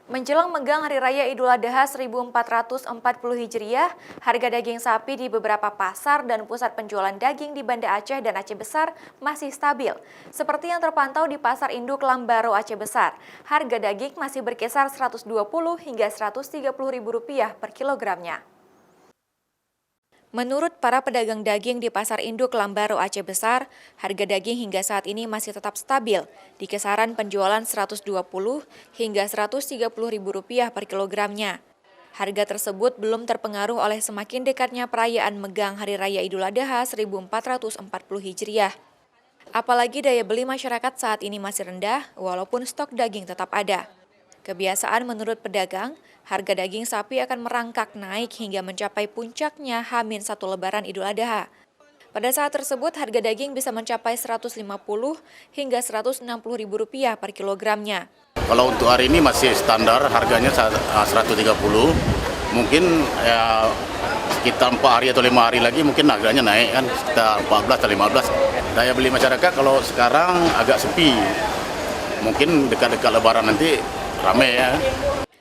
Menjelang Megang Hari Raya Idul Adha 1440 Hijriah, harga daging sapi di beberapa pasar dan pusat penjualan daging di Banda Aceh dan Aceh Besar masih stabil. Seperti yang terpantau di Pasar Induk Lambaro Aceh Besar, harga daging masih berkisar Rp120 hingga Rp130.000 per kilogramnya. Menurut para pedagang daging di Pasar Induk Lambaro Aceh Besar, harga daging hingga saat ini masih tetap stabil di kisaran penjualan Rp120 hingga Rp130.000 per kilogramnya. Harga tersebut belum terpengaruh oleh semakin dekatnya perayaan Megang Hari Raya Idul Adha 1440 Hijriah. Apalagi daya beli masyarakat saat ini masih rendah, walaupun stok daging tetap ada. Kebiasaan menurut pedagang, harga daging sapi akan merangkak naik hingga mencapai puncaknya H-1 Lebaran Idul Adha. Pada saat tersebut, harga daging bisa mencapai Rp150 hingga Rp160.000 per kilogramnya. Kalau untuk hari ini masih standar, harganya 130. Mungkin ya sekitar 4 hari atau 5 hari lagi mungkin harganya naik kan, sekitar 14 atau 15. Daya beli masyarakat kalau sekarang agak sepi. Mungkin dekat-dekat Lebaran nanti ramai ya.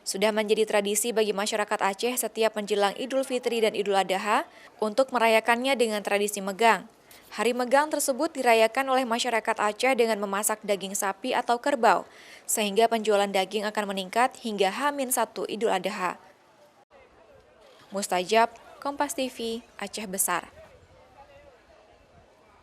Sudah menjadi tradisi bagi masyarakat Aceh setiap menjelang Idul Fitri dan Idul Adha untuk merayakannya dengan tradisi megang. Hari megang tersebut dirayakan oleh masyarakat Aceh dengan memasak daging sapi atau kerbau, sehingga penjualan daging akan meningkat hingga H-1 Idul Adha. Mustajab, Kompas TV, Aceh Besar.